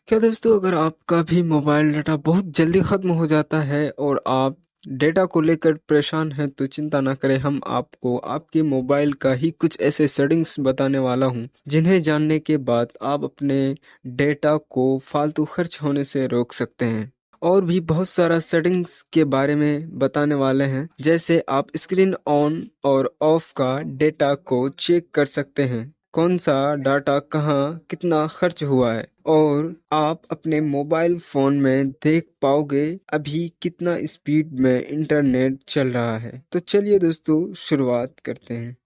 क्या दोस्तों, अगर आपका भी मोबाइल डाटा बहुत जल्दी ख़त्म हो जाता है और आप डेटा को लेकर परेशान हैं, तो चिंता ना करें। हम आपको आपके मोबाइल का ही कुछ ऐसे सेटिंग्स बताने वाला हूं, जिन्हें जानने के बाद आप अपने डेटा को फालतू खर्च होने से रोक सकते हैं। और भी बहुत सारा सेटिंग्स के बारे में बताने वाले हैं, जैसे आप स्क्रीन ऑन और ऑफ का डेटा को चेक कर सकते हैं, कौन सा डाटा कहाँ कितना खर्च हुआ है, और आप अपने मोबाइल फ़ोन में देख पाओगे अभी कितना स्पीड में इंटरनेट चल रहा है। तो चलिए दोस्तों, शुरुआत करते हैं।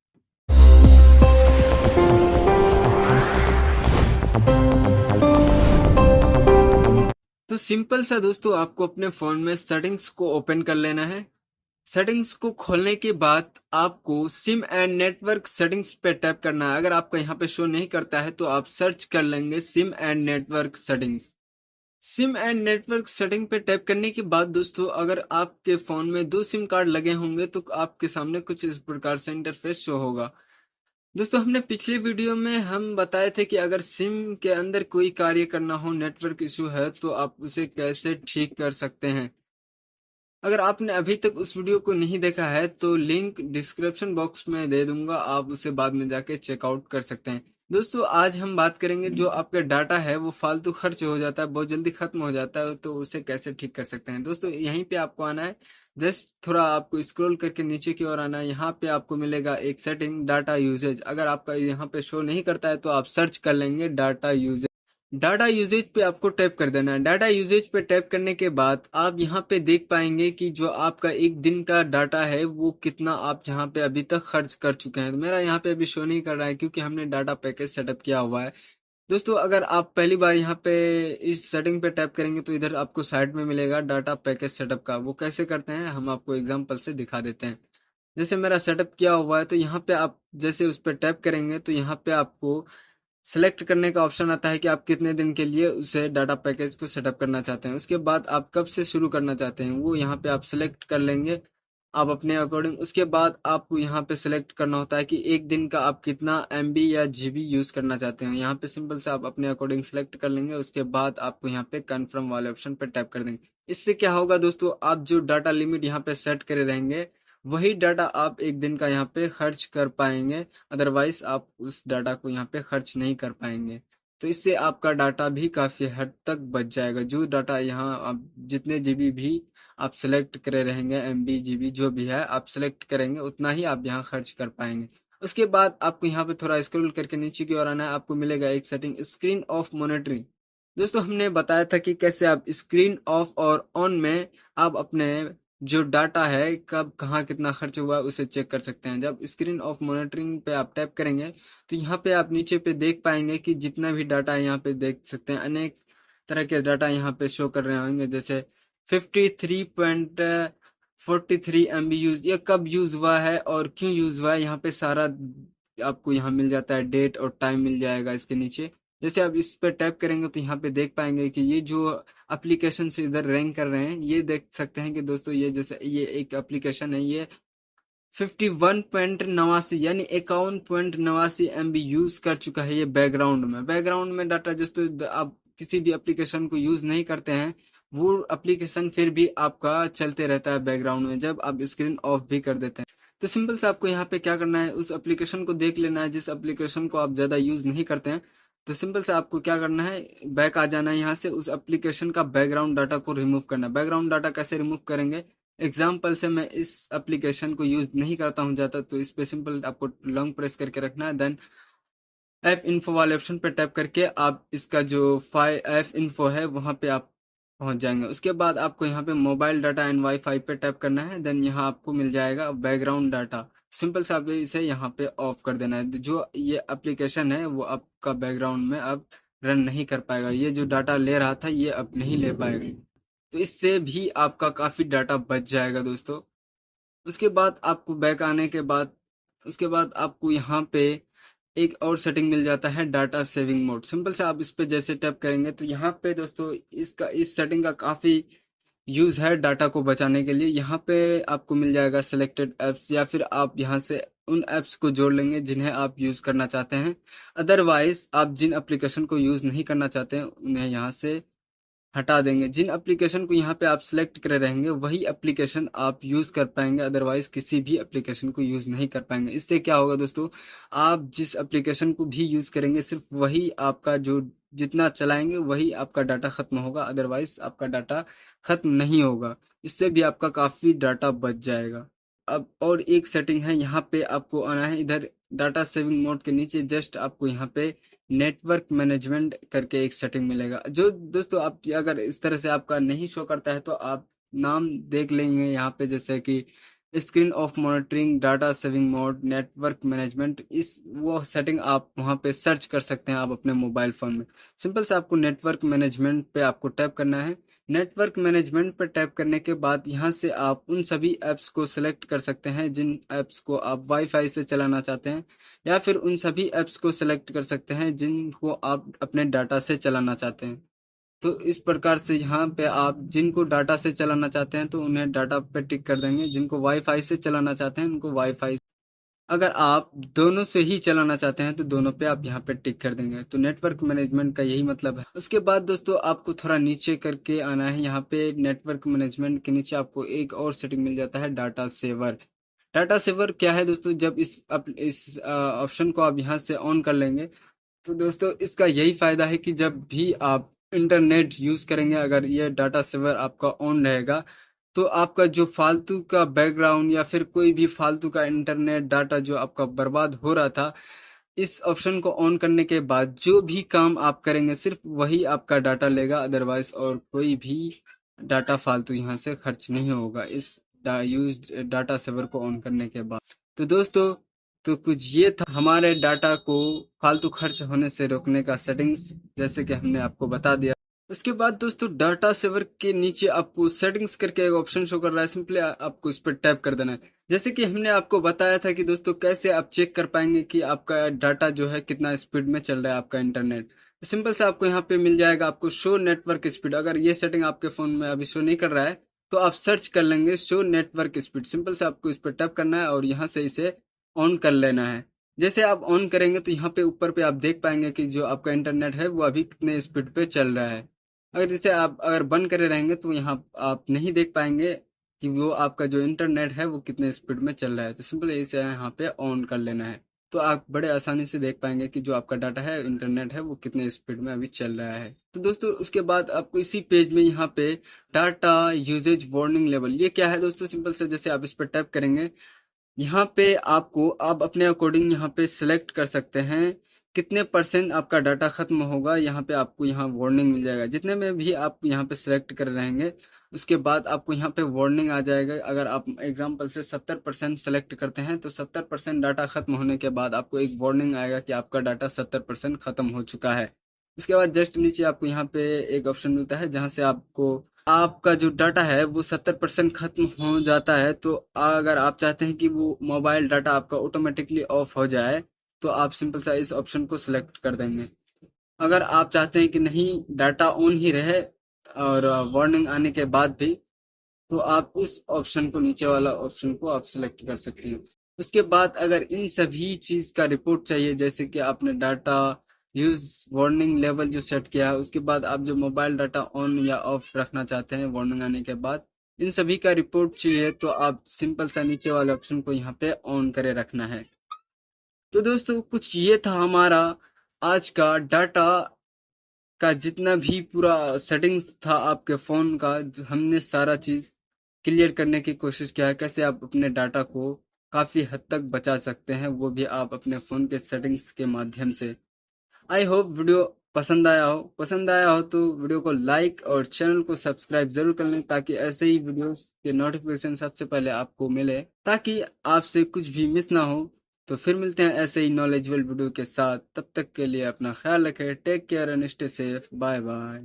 तो सिंपल सा दोस्तों, आपको अपने फ़ोन में सेटिंग्स को ओपन कर लेना है। सेटिंग्स को खोलने के बाद आपको सिम एंड नेटवर्क सेटिंग्स पे टैप करना है। अगर आपका यहाँ पे शो नहीं करता है तो आप सर्च कर लेंगे SIM and network settings. SIM and network setting पे टैप करने के बाद दोस्तों, अगर आपके फ़ोन में 2 सिम कार्ड लगे होंगे तो आपके सामने कुछ इस प्रकार से इंटरफेस शो होगा। दोस्तों, हमने पिछली वीडियो में हम बताए थे कि अगर सिम के अंदर कोई कार्य करना हो, नेटवर्क इशू है, तो आप उसे कैसे ठीक कर सकते हैं। अगर आपने अभी तक उस वीडियो को नहीं देखा है तो लिंक डिस्क्रिप्शन बॉक्स में दे दूंगा, आप उसे बाद में जाके चेकआउट कर सकते हैं। दोस्तों, आज हम बात करेंगे जो आपका डाटा है वो फालतू खर्च हो जाता है, बहुत जल्दी खत्म हो जाता है, तो उसे कैसे ठीक कर सकते हैं। दोस्तों, यहीं पे आपको आना है। जस्ट थोड़ा आपको स्क्रॉल करके नीचे की ओर आना है। यहाँ पे आपको मिलेगा एक सेटिंग, डाटा यूजेज। अगर आपका यहाँ पे शो नहीं करता है तो आप सर्च कर लेंगे डाटा यूजेज। डाटा यूजेज पे आपको टैप कर देना है। डाटा यूजेज पे टैप करने के बाद आप यहाँ पे देख पाएंगे कि जो आपका एक दिन का डाटा है वो कितना आप यहाँ पे अभी तक खर्च कर चुके हैं। तो मेरा यहाँ पे अभी शो नहीं कर रहा है क्योंकि हमने डाटा पैकेज सेटअप किया हुआ है। दोस्तों, अगर आप पहली बार यहाँ पे इस सेटिंग पे टैप करेंगे तो इधर आपको साइड में मिलेगा डाटा पैकेज सेटअप का। वो कैसे करते हैं हम आपको एग्जाम्पल से दिखा देते हैं। जैसे मेरा सेटअप किया हुआ है तो यहाँ पे आप जैसे उस पर टैप करेंगे तो यहाँ पे आपको सेलेक्ट करने का ऑप्शन आता है कि आप कितने दिन के लिए उसे डाटा पैकेज को सेटअप करना चाहते हैं। उसके बाद आप कब से शुरू करना चाहते हैं वो यहाँ पे आप सेलेक्ट कर लेंगे आप अपने अकॉर्डिंग। उसके बाद आपको यहाँ पे सेलेक्ट करना होता है कि एक दिन का आप कितना एमबी या जीबी यूज़ करना चाहते हैं। यहाँ पे सिंपल से आप अपने अकॉर्डिंग सेलेक्ट कर लेंगे। उसके बाद आपको यहाँ पे कन्फर्म वाले ऑप्शन पे टैप कर देंगे। इससे क्या होगा दोस्तों, आप जो डाटा लिमिट यहाँ पे सेट करे रहेंगे वही डाटा आप एक दिन का यहाँ पे खर्च कर पाएंगे। अदरवाइज आप उस डाटा को यहाँ पे खर्च नहीं कर पाएंगे। तो इससे आपका डाटा भी काफ़ी हद तक बच जाएगा। जो डाटा यहाँ आप जितने जीबी भी आप सेलेक्ट करे रहेंगे, एमबी जीबी जो भी है आप सेलेक्ट करेंगे उतना ही आप यहाँ खर्च कर पाएंगे। उसके बाद आपको यहाँ पे थोड़ा स्क्रॉल करके नीचे की ओर आना है। आपको मिलेगा एक सेटिंग, स्क्रीन ऑफ मॉनिटरिंग। दोस्तों, हमने बताया था कि कैसे आप स्क्रीन ऑफ और ऑन में आप अपने जो डाटा है कब कहाँ कितना खर्च हुआ उसे चेक कर सकते हैं। जब स्क्रीन ऑफ मॉनिटरिंग पे आप टैप करेंगे तो यहाँ पे आप नीचे पे देख पाएंगे कि जितना भी डाटा है यहाँ पे देख सकते हैं। अनेक तरह के डाटा यहाँ पे शो कर रहे होंगे, जैसे 53.43 MB यूज, ये कब यूज हुआ है और क्यों यूज हुआ है, यहाँ पे सारा आपको यहाँ मिल जाता है। डेट और टाइम मिल जाएगा इसके नीचे। जैसे आप इस पे टैप करेंगे तो यहाँ पे देख पाएंगे कि ये जो एप्लीकेशन से इधर रैंक कर रहे हैं, ये देख सकते हैं कि दोस्तों ये जैसे ये एक एप्लीकेशन है, ये 51.89 यानी 51.89 MB यूज कर चुका है। ये बैकग्राउंड में डाटा दोस्तों, आप किसी भी एप्लीकेशन को यूज नहीं करते हैं वो एप्लीकेशन फिर भी आपका चलते रहता है बैकग्राउंड में, जब आप स्क्रीन ऑफ भी कर देते हैं। तो सिंपल से आपको यहाँ पे क्या करना है, उस एप्लीकेशन को देख लेना है जिस एप्लीकेशन को आप ज़्यादा यूज़ नहीं करते हैं। तो सिंपल से आपको क्या करना है, बैक आ जाना है यहाँ से, उस एप्लीकेशन का बैकग्राउंड डाटा को रिमूव करना है। बैकग्राउंड डाटा कैसे रिमूव करेंगे, एग्जाम्पल से मैं इस एप्लीकेशन को यूज़ नहीं करता हूँ ज़्यादा, तो इस पे सिंपल आपको लॉन्ग प्रेस करके रखना है। देन ऐप इन्फो वाले ऑप्शन पे टैप करके आप इसका जो फाइल ऐप इन्फो है वहाँ पे आप पहुँच जाएंगे। उसके बाद आपको यहाँ पे मोबाइल डाटा एंड वाईफाई पे टैप करना है। देन यहाँ आपको मिल जाएगा बैकग्राउंड डाटा। सिंपल से आप इसे यहाँ पे ऑफ कर देना है। तो जो ये एप्लीकेशन है वो आपका बैकग्राउंड में अब रन नहीं कर पाएगा। ये जो डाटा ले रहा था ये अब नहीं ले पाएगा। तो इससे भी आपका काफ़ी डाटा बच जाएगा दोस्तों। उसके बाद आपको बैक आने के बाद उसके बाद आपको यहाँ पे एक और सेटिंग मिल जाता है, डाटा सेविंग मोड। सिंपल से आप इस पे जैसे टैप करेंगे तो यहाँ पे दोस्तों इस सेटिंग का काफ़ी यूज़ है डाटा को बचाने के लिए। यहाँ पे आपको मिल जाएगा सिलेक्टेड ऐप्स, या फिर आप यहाँ से उन ऐप्स को जोड़ लेंगे जिन्हें आप यूज़ करना चाहते हैं। अदरवाइज़ आप जिन एप्लीकेशन को यूज़ नहीं करना चाहते हैं उन्हें यहाँ से हटा देंगे। जिन एप्लीकेशन को यहाँ पे आप सिलेक्ट करे रहेंगे वही एप्लीकेशन आप यूज़ कर पाएंगे, अदरवाइज किसी भी एप्लीकेशन को यूज़ नहीं कर पाएंगे। इससे क्या होगा दोस्तों, आप जिस एप्लीकेशन को भी यूज़ करेंगे सिर्फ वही आपका जो जितना चलाएंगे वही आपका डाटा ख़त्म होगा, अदरवाइज आपका डाटा ख़त्म नहीं होगा। इससे भी आपका काफ़ी डाटा बच जाएगा। अब और एक सेटिंग है, यहाँ पे आपको आना है इधर डाटा सेविंग मोड के नीचे जस्ट आपको यहाँ पे नेटवर्क मैनेजमेंट करके एक सेटिंग मिलेगा। जो दोस्तों आप अगर इस तरह से आपका नहीं शो करता है तो आप नाम देख लेंगे यहाँ पे, जैसे कि screen of monitoring, data saving mode, network management, इस वो सेटिंग आप वहाँ पे सर्च कर सकते हैं आप अपने मोबाइल फ़ोन में। सिंपल से आपको नेटवर्क मैनेजमेंट पे आपको टैप करना है। नेटवर्क मैनेजमेंट पर टैप करने के बाद यहाँ से आप उन सभी ऐप्स को सिलेक्ट कर सकते हैं जिन ऐप्स को आप वाईफाई से चलाना चाहते हैं, या फिर उन सभी ऐप्स को सिलेक्ट कर सकते हैं जिनको आप अपने डाटा से चलाना चाहते हैं। तो इस प्रकार से यहाँ पे आप जिनको डाटा से चलाना चाहते हैं तो उन्हें डाटा पे टिक कर देंगे, जिनको वाईफाई से चलाना चाहते हैं उनको वाईफाई। अगर आप दोनों से ही चलाना चाहते हैं तो दोनों पे आप यहाँ पे टिक कर देंगे। तो नेटवर्क मैनेजमेंट का यही मतलब है। उसके बाद दोस्तों आपको थोड़ा नीचे करके आना है। यहाँ पे नेटवर्क मैनेजमेंट के नीचे आपको एक और सेटिंग मिल जाता है, डाटा सेवर। डाटा सेवर क्या है दोस्तों, जब इस ऑप्शन को आप यहाँ से ऑन कर लेंगे तो दोस्तों इसका यही फायदा है कि जब भी आप इंटरनेट यूज करेंगे, अगर ये डाटा सेवर आपका ऑन रहेगा तो आपका जो फालतू का बैकग्राउंड या फिर कोई भी फालतू का इंटरनेट डाटा जो आपका बर्बाद हो रहा था, इस ऑप्शन को ऑन करने के बाद जो भी काम आप करेंगे सिर्फ वही आपका डाटा लेगा, अदरवाइज और कोई भी डाटा फालतू यहाँ से खर्च नहीं होगा इस यूज डाटा सेवर को ऑन करने के बाद। तो दोस्तों, तो कुछ ये था हमारे डाटा को फालतू खर्च होने से रोकने का सेटिंग्स, जैसे कि हमने आपको बता दिया। उसके बाद दोस्तों डाटा सेवर के नीचे आपको सेटिंग्स करके एक ऑप्शन शो कर रहा है, सिंपली आपको इस पर टैप कर देना है। जैसे कि हमने आपको बताया था कि दोस्तों कैसे आप चेक कर पाएंगे कि आपका डाटा जो है कितना स्पीड में चल रहा है आपका इंटरनेट। तो सिंपल से आपको यहाँ पे मिल जाएगा आपको शो नेटवर्क स्पीड। अगर ये सेटिंग आपके फ़ोन में अभी शो नहीं कर रहा है तो आप सर्च कर लेंगे शो नेटवर्क स्पीड। सिंपल से आपको इस पर टैप करना है और यहाँ से इसे ऑन कर लेना है। जैसे आप ऑन करेंगे तो यहाँ पे ऊपर पे आप देख पाएंगे कि जो आपका इंटरनेट है वो अभी कितने स्पीड पे चल रहा है। अगर जैसे आप अगर बंद करे रहेंगे तो यहाँ आप नहीं देख पाएंगे कि वो आपका जो इंटरनेट है वो कितने स्पीड में चल रहा है। तो सिंपल इसे यहाँ पे ऑन कर लेना है, तो आप बड़े आसानी से देख पाएंगे कि जो आपका डाटा है इंटरनेट है वो कितने स्पीड में अभी चल रहा है। तो दोस्तों उसके बाद आपको इसी पेज में यहाँ पे डाटा यूजेज वार्निंग लेवल, ये क्या है दोस्तों, सिंपल से जैसे आप इस पर टैप करेंगे यहाँ पे आपको आप अपने अकॉर्डिंग यहाँ पे सिलेक्ट कर सकते हैं कितने परसेंट आपका डाटा खत्म होगा। यहाँ पे आपको यहाँ वार्निंग मिल जाएगा, जितने में भी आप यहाँ पे सिलेक्ट कर रहेंगे उसके बाद आपको यहाँ पे वार्निंग आ जाएगा। अगर आप एग्जांपल से 70% सेलेक्ट करते हैं तो 70% डाटा खत्म होने के बाद आपको एक वार्निंग आएगा कि आपका डाटा 70% खत्म हो चुका है। उसके बाद जस्ट नीचे आपको यहाँ पे एक ऑप्शन मिलता है जहाँ से आपको आपका जो डाटा है वो 70% खत्म हो जाता है। तो अगर आप चाहते हैं कि वो मोबाइल डाटा आपका ऑटोमेटिकली ऑफ हो जाए तो आप सिंपल सा इस ऑप्शन को सिलेक्ट कर देंगे। अगर आप चाहते हैं कि नहीं डाटा ऑन ही रहे और वार्निंग आने के बाद भी, तो आप इस ऑप्शन को नीचे वाला ऑप्शन को आप सिलेक्ट कर सकते हैं। उसके बाद अगर इन सभी चीज़ का रिपोर्ट चाहिए, जैसे कि आपने डाटा यूज़ वार्निंग लेवल जो सेट किया है, उसके बाद आप जो मोबाइल डाटा ऑन या ऑफ रखना चाहते हैं वार्निंग आने के बाद, इन सभी का रिपोर्ट चाहिए तो आप सिंपल सा नीचे वाले ऑप्शन को यहाँ पे ऑन करे रखना है। तो दोस्तों कुछ ये था हमारा आज का डाटा का जितना भी पूरा सेटिंग्स था आपके फ़ोन का, हमने सारा चीज़ क्लियर करने की कोशिश किया है कैसे आप अपने डाटा को काफ़ी हद तक बचा सकते हैं, वो भी आप अपने फ़ोन के सेटिंग्स के माध्यम से। आई होप वीडियो पसंद आया हो तो वीडियो को लाइक और चैनल को सब्सक्राइब जरूर कर लें ताकि ऐसे ही वीडियोस के नोटिफिकेशन सबसे पहले आपको मिले, ताकि आपसे कुछ भी मिस ना हो। तो फिर मिलते हैं ऐसे ही नॉलेजेबल वीडियो के साथ, तब तक के लिए अपना ख्याल रखें। Take care and stay safe. Bye bye.